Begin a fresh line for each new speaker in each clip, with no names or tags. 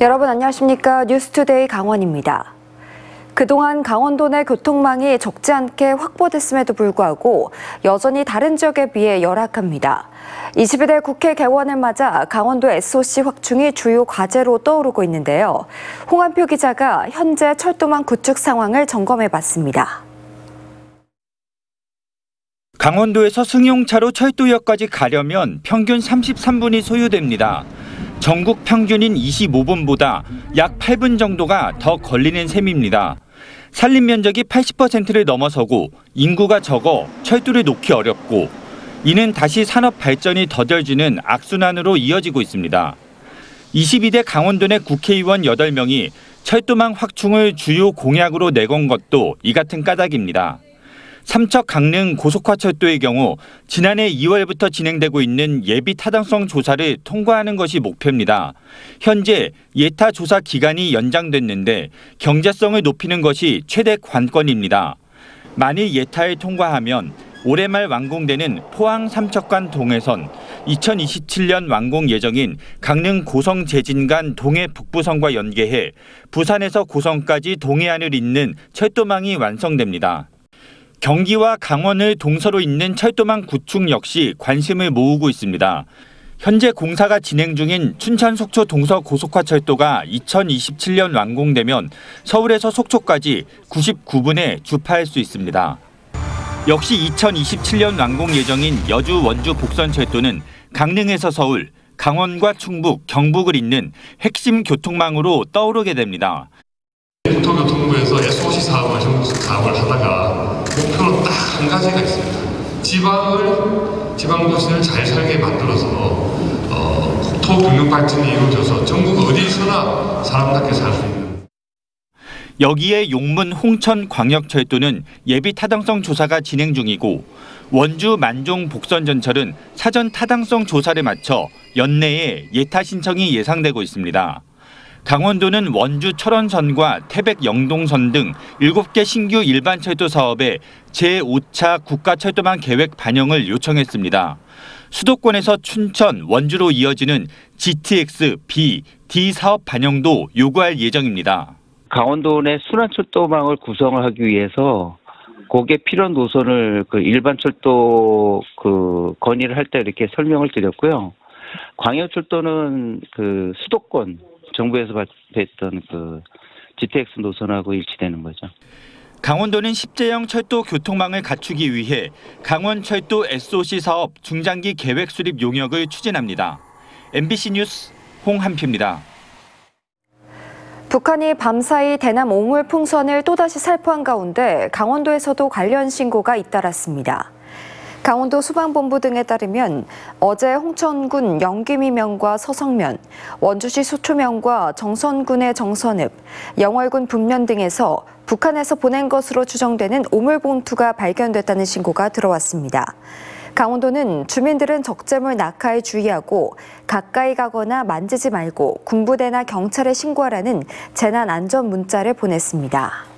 여러분 안녕하십니까? 뉴스투데이 강원입니다. 그동안 강원도 내 교통망이 적지 않게 확보됐음에도 불구하고 여전히 다른 지역에 비해 열악합니다. 22대 국회 개원을 맞아 강원도 SOC 확충이 주요 과제로 떠오르고 있는데요. 홍한표 기자가 현재 철도망 구축 상황을 점검해봤습니다.
강원도에서 승용차로 철도역까지 가려면 평균 33분이 소요됩니다. 전국 평균인 25분보다 약 8분 정도가 더 걸리는 셈입니다. 산림 면적이 80%를 넘어서고 인구가 적어 철도를 놓기 어렵고 이는 다시 산업 발전이 더뎌지는 악순환으로 이어지고 있습니다. 22대 강원도 내 국회의원 8명이 철도망 확충을 주요 공약으로 내건 것도 이 같은 까닭입니다. 삼척 강릉 고속화철도의 경우 지난해 2월부터 진행되고 있는 예비 타당성 조사를 통과하는 것이 목표입니다. 현재 예타 조사 기간이 연장됐는데 경제성을 높이는 것이 최대 관건입니다. 만일 예타를 통과하면 올해 말 완공되는 포항 삼척 간 동해선, 2027년 완공 예정인 강릉 고성 제진 간 동해 북부선과 연계해 부산에서 고성까지 동해안을 잇는 철도망이 완성됩니다. 경기와 강원을 동서로 잇는 철도망 구축 역시 관심을 모으고 있습니다. 현재 공사가 진행 중인 춘천 속초 동서 고속화철도가 2027년 완공되면 서울에서 속초까지 99분에 주파할 수 있습니다. 역시 2027년 완공 예정인 여주 원주 복선철도는 강릉에서 서울, 강원과 충북, 경북을 잇는 핵심 교통망으로 떠오르게 됩니다.
국토교통부에서 SOC 사업을 전국적 사업을 하다가 목표로 딱 한 가지가 있습니다. 지방도시를 잘 살게 만들어서 국토 균형 발전이 이루어져서 전국 어디서나 사람답게 살 수 있는.
여기에 용문 홍천 광역철도는 예비 타당성 조사가 진행 중이고 원주 만종 복선전철은 사전 타당성 조사를 마쳐 연내에 예타 신청이 예상되고 있습니다. 강원도는 원주 철원선과 태백 영동선 등 7개 신규 일반 철도 사업에 제5차 국가철도망 계획 반영을 요청했습니다. 수도권에서 춘천, 원주로 이어지는 GTX, B, D 사업 반영도 요구할 예정입니다.
강원도 내 순환철도망을 구성을 하기 위해서 거기에 필요한 노선을 일반 철도 건의를 할 때 이렇게 설명을 드렸고요. 광역철도는 수도권 정부에서 발표했던 GTX 노선하고 일치되는 거죠.
강원도는 10제형 철도 교통망을 갖추기 위해 강원철도 SOC 사업 중장기 계획 수립 용역을 추진합니다. MBC 뉴스 홍한표입니다.
북한이 밤사이 대남 오물 풍선을 또다시 살포한 가운데 강원도에서도 관련 신고가 잇따랐습니다. 강원도 소방본부 등에 따르면 어제 홍천군 영귀미면과 서성면, 원주시 소초면과 정선군의 정선읍, 영월군 북면 등에서 북한에서 보낸 것으로 추정되는 오물봉투가 발견됐다는 신고가 들어왔습니다. 강원도는 주민들은 적재물 낙하에 주의하고 가까이 가거나 만지지 말고 군부대나 경찰에 신고하라는 재난 안전 문자를 보냈습니다.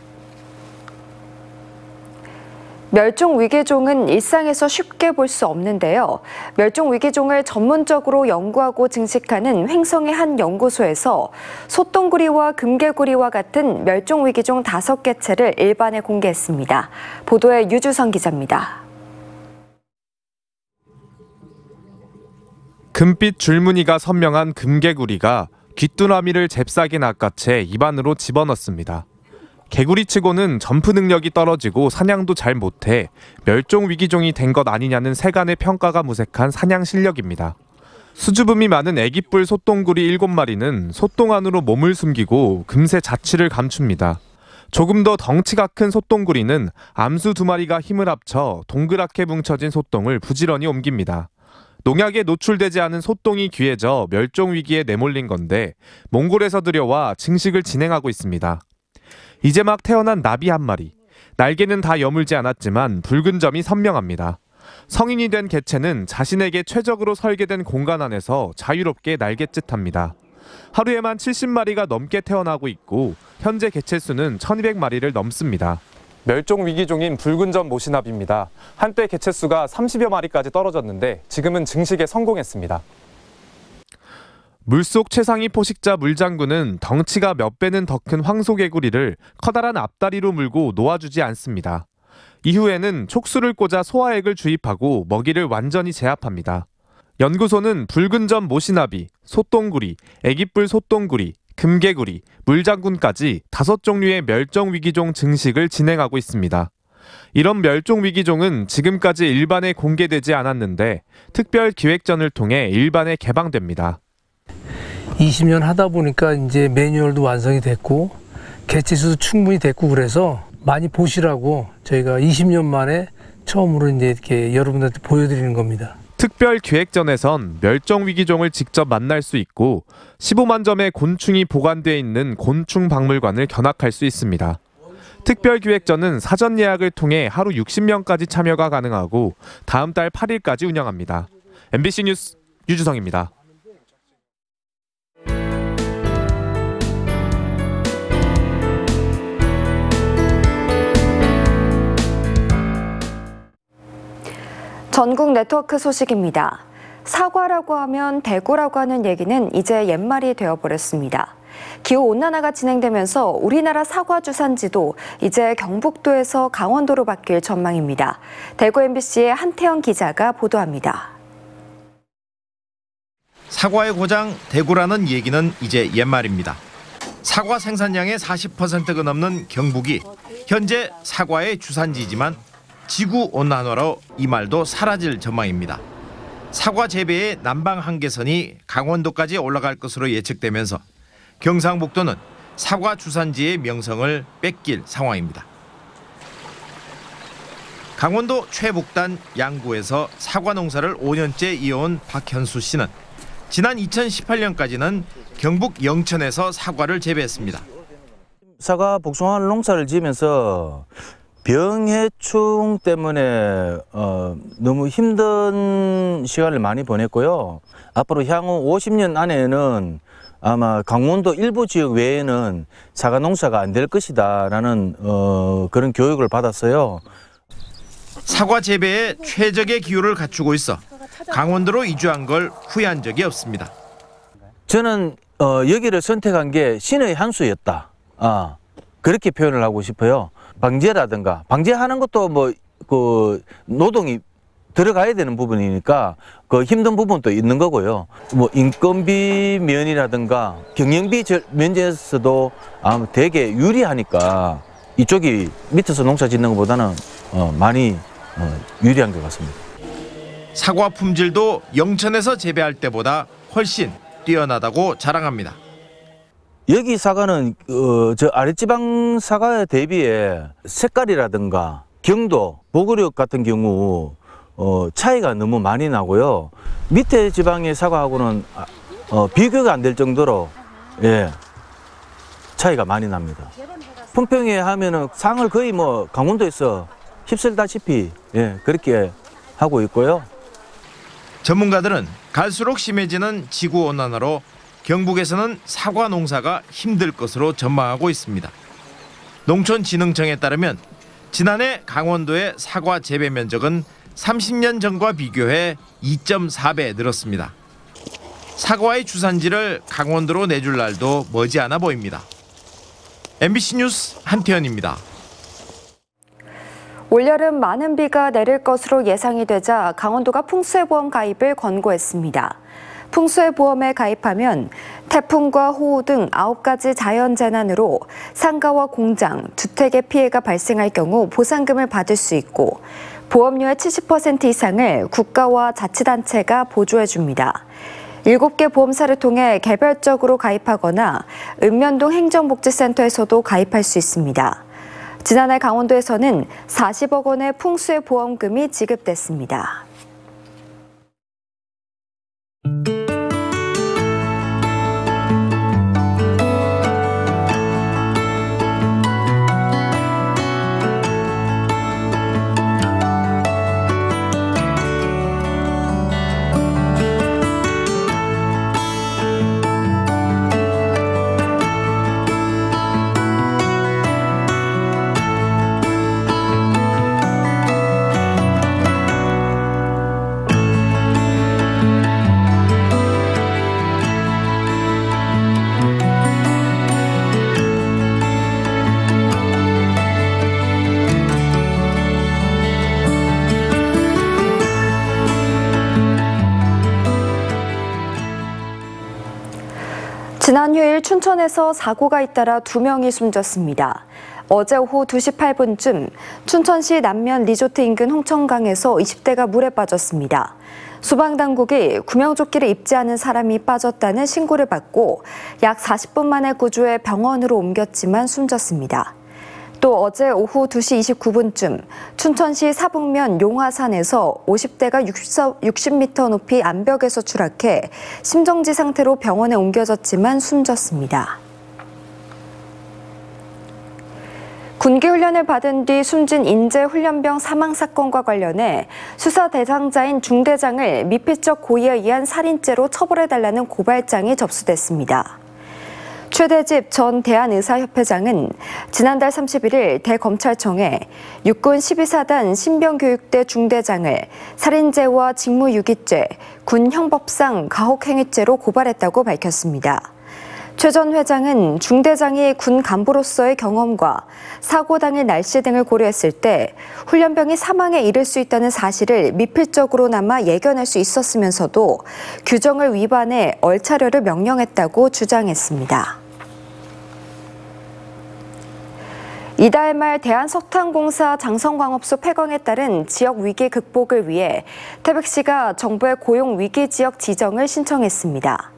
멸종위기종은 일상에서 쉽게 볼 수 없는데요. 멸종위기종을 전문적으로 연구하고 증식하는 횡성의 한 연구소에서 솥동구리와 금개구리와 같은 멸종위기종 5개체를 일반에 공개했습니다. 보도에 유주성 기자입니다.
금빛 줄무늬가 선명한 금개구리가 귀뚜라미를 잽싸게 낚아채 입안으로 집어넣습니다. 개구리치고는 점프 능력이 떨어지고 사냥도 잘 못해 멸종위기종이 된 것 아니냐는 세간의 평가가 무색한 사냥 실력입니다. 수줍음이 많은 애기뿔 솥동구리 7마리는 솥동 안으로 몸을 숨기고 금세 자취를 감춥니다. 조금 더 덩치가 큰 솥동구리는 암수 2마리가 힘을 합쳐 동그랗게 뭉쳐진 솥동을 부지런히 옮깁니다. 농약에 노출되지 않은 솥동이 귀해져 멸종위기에 내몰린 건데 몽골에서 들여와 증식을 진행하고 있습니다. 이제 막 태어난 나비 1마리. 날개는 다 여물지 않았지만 붉은 점이 선명합니다. 성인이 된 개체는 자신에게 최적으로 설계된 공간 안에서 자유롭게 날갯짓합니다. 하루에만 70마리가 넘게 태어나고 있고 현재 개체 수는 1200마리를 넘습니다. 멸종위기종인 붉은 점 모시나비입니다. 한때 개체 수가 30여 마리까지 떨어졌는데 지금은 증식에 성공했습니다. 물속 최상위 포식자 물장군은 덩치가 몇 배는 더 큰 황소개구리를 커다란 앞다리로 물고 놓아주지 않습니다. 이후에는 촉수를 꽂아 소화액을 주입하고 먹이를 완전히 제압합니다. 연구소는 붉은 점 모시나비, 솥동구리, 애기뿔 솥동구리, 금개구리, 물장군까지 5종류의 멸종위기종 증식을 진행하고 있습니다. 이런 멸종위기종은 지금까지 일반에 공개되지 않았는데 특별기획전을 통해 일반에 개방됩니다.
20년 하다 보니까 이제 매뉴얼도 완성이 됐고 개체수도 충분히 됐고 그래서 많이 보시라고 저희가 20년 만에 처음으로 이제 이렇게 여러분들한테 보여드리는 겁니다.
특별기획전에선 멸종위기종을 직접 만날 수 있고 15만 점의 곤충이 보관되어 있는 곤충박물관을 견학할 수 있습니다. 특별기획전은 사전 예약을 통해 하루 60명까지 참여가 가능하고 다음 달 8일까지 운영합니다. MBC 뉴스 유주성입니다.
전국 네트워크 소식입니다. 사과라고 하면 대구라고 하는 얘기는 이제 옛말이 되어버렸습니다. 기후온난화가 진행되면서 우리나라 사과 주산지도 이제 경북도에서 강원도로 바뀔 전망입니다. 대구 MBC의 한태영 기자가 보도합니다.
사과의 고장 대구라는 얘기는 이제 옛말입니다. 사과 생산량의 40%가 넘는 경북이 현재 사과의 주산지지만 지구온난화로 이 말도 사라질 전망입니다. 사과 재배의 남방 한계선이 강원도까지 올라갈 것으로 예측되면서 경상북도는 사과 주산지의 명성을 뺏길 상황입니다. 강원도 최북단 양구에서 사과 농사를 5년째 이어온 박현수 씨는 지난 2018년까지는 경북 영천에서 사과를 재배했습니다.
사과 복숭아 농사를 지으면서 병해충 때문에 너무 힘든 시간을 많이 보냈고요. 앞으로 향후 50년 안에는 아마 강원도 일부 지역 외에는 사과 농사가 안 될 것이다라는 그런 교육을 받았어요.
사과 재배에 최적의 기후를 갖추고 있어 강원도로 이주한 걸 후회한 적이 없습니다.
저는 여기를 선택한 게 신의 한 수였다. 그렇게 표현을 하고 싶어요. 방제라든가 방제하는 것도 뭐 그 노동이 들어가야 되는 부분이니까 그 힘든 부분도 있는 거고요. 뭐 인건비 면이라든가 경영비 면에서도 되게 유리하니까 이쪽이 밑에서 농사 짓는 것보다는 많이 유리한 것 같습니다.
사과 품질도 영천에서 재배할 때보다 훨씬 뛰어나다고 자랑합니다.
여기 사과는 저 아랫지방 사과에 대비해 색깔이라든가 경도, 보그력 같은 경우 차이가 너무 많이 나고요. 밑에 지방의 사과하고는 비교가 안 될 정도로 차이가 많이 납니다. 품평회 하면은 상을 거의 뭐 강원도에서 휩쓸다시피 그렇게 하고 있고요.
전문가들은 갈수록 심해지는 지구온난화로 경북에서는 사과 농사가 힘들 것으로 전망하고 있습니다. 농촌진흥청에 따르면 지난해 강원도의 사과 재배 면적은 30년 전과 비교해 2.4배 늘었습니다. 사과의 주산지를 강원도로 내줄 날도 머지않아 보입니다. MBC 뉴스 한태현입니다.
올여름 많은 비가 내릴 것으로 예상이 되자 강원도가 풍수해보험 가입을 권고했습니다. 풍수해보험에 가입하면 태풍과 호우 등 9가지 자연재난으로 상가와 공장, 주택에 피해가 발생할 경우 보상금을 받을 수 있고 보험료의 70% 이상을 국가와 자치단체가 보조해줍니다. 7개 보험사를 통해 개별적으로 가입하거나 읍면동 행정복지센터에서도 가입할 수 있습니다. 지난해 강원도에서는 40억 원의 풍수해보험금이 지급됐습니다. 지난 휴일 춘천에서 사고가 잇따라 2명이 숨졌습니다. 어제 오후 2시 8분쯤 춘천시 남면 리조트 인근 홍천강에서 20대가 물에 빠졌습니다. 소방당국이 구명조끼를 입지 않은 사람이 빠졌다는 신고를 받고 약 40분 만에 구조해 병원으로 옮겼지만 숨졌습니다. 또 어제 오후 2시 29분쯤 춘천시 사북면 용화산에서 50대가 60m 높이 암벽에서 추락해 심정지 상태로 병원에 옮겨졌지만 숨졌습니다. 군기훈련을 받은 뒤 숨진 인재훈련병 사망 사건과 관련해 수사 대상자인 중대장을 미필적 고의에 의한 살인죄로 처벌해달라는 고발장이 접수됐습니다. 최대집 전 대한의사협회장은 지난달 31일 대검찰청에 육군 12사단 신병교육대 중대장을 살인죄와 직무유기죄, 군형법상 가혹행위죄로 고발했다고 밝혔습니다. 최 전 회장은 중대장이 군 간부로서의 경험과 사고 당일 날씨 등을 고려했을 때 훈련병이 사망에 이를 수 있다는 사실을 미필적으로나마 예견할 수 있었으면서도 규정을 위반해 얼차려를 명령했다고 주장했습니다. 이달 말 대한석탄공사 장성광업소 폐광에 따른 지역 위기 극복을 위해 태백시가 정부의 고용위기지역 지정을 신청했습니다.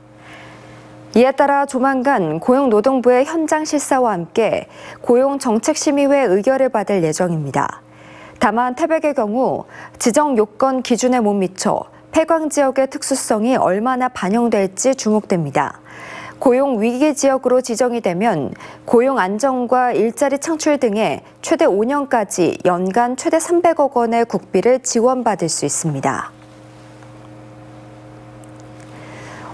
이에 따라 조만간 고용노동부의 현장 실사와 함께 고용정책심의회 의결을 받을 예정입니다. 다만 태백의 경우 지정 요건 기준에 못 미쳐 폐광 지역의 특수성이 얼마나 반영될지 주목됩니다. 고용 위기 지역으로 지정이 되면 고용 안정과 일자리 창출 등에 최대 5년까지 연간 최대 300억 원의 국비를 지원받을 수 있습니다.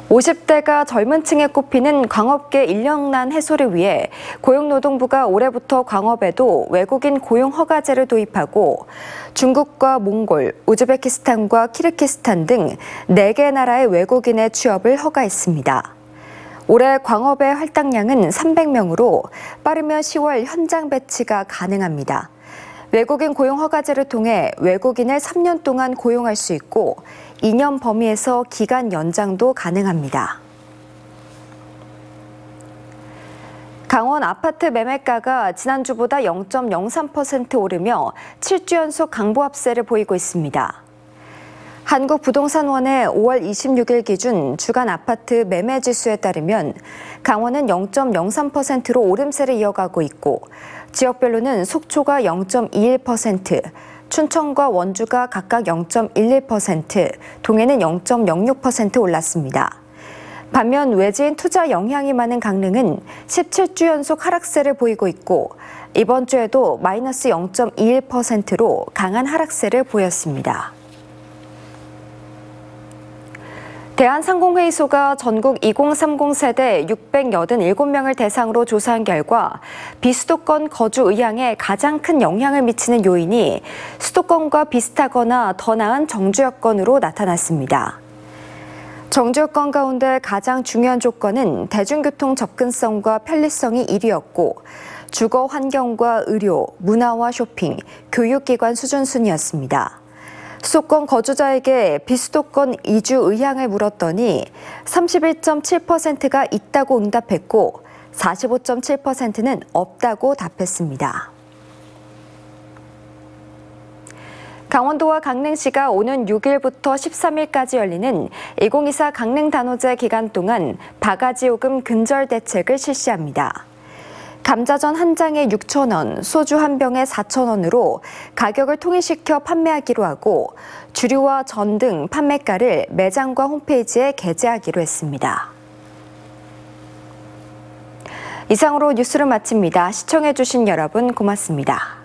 50대가 젊은 층에 꼽히는 광업계 인력난 해소를 위해 고용노동부가 올해부터 광업에도 외국인 고용 허가제를 도입하고 중국과 몽골, 우즈베키스탄과 키르기스탄 등 4개 나라의 외국인의 취업을 허가했습니다. 올해 광업의 할당량은 300명으로 빠르면 10월 현장 배치가 가능합니다. 외국인 고용 허가제를 통해 외국인을 3년 동안 고용할 수 있고 2년 범위에서 기간 연장도 가능합니다. 강원 아파트 매매가가 지난주보다 0.03% 오르며 7주 연속 강보합세를 보이고 있습니다. 한국부동산원의 5월 26일 기준 주간 아파트 매매 지수에 따르면 강원은 0.03%로 오름세를 이어가고 있고 지역별로는 속초가 0.21%, 춘천과 원주가 각각 0.11%, 동해는 0.06% 올랐습니다. 반면 외지인 투자 영향이 많은 강릉은 17주 연속 하락세를 보이고 있고 이번 주에도 마이너스 0.21%로 강한 하락세를 보였습니다. 대한상공회의소가 전국 2030 세대 687명을 대상으로 조사한 결과 비수도권 거주 의향에 가장 큰 영향을 미치는 요인이 수도권과 비슷하거나 더 나은 정주 여건으로 나타났습니다. 정주 여건 가운데 가장 중요한 조건은 대중교통 접근성과 편리성이 1위였고 주거 환경과 의료, 문화와 쇼핑, 교육기관 수준 순이었습니다. 수도권 거주자에게 비수도권 이주 의향을 물었더니 31.7%가 있다고 응답했고 45.7%는 없다고 답했습니다. 강원도와 강릉시가 오는 6일부터 13일까지 열리는 2024 강릉단오제 기간 동안 바가지 요금 근절 대책을 실시합니다. 감자전 한 장에 6,000원, 소주 한 병에 4,000원으로 가격을 통일시켜 판매하기로 하고 주류와 전 등 판매가를 매장과 홈페이지에 게재하기로 했습니다. 이상으로 뉴스를 마칩니다. 시청해주신 여러분 고맙습니다.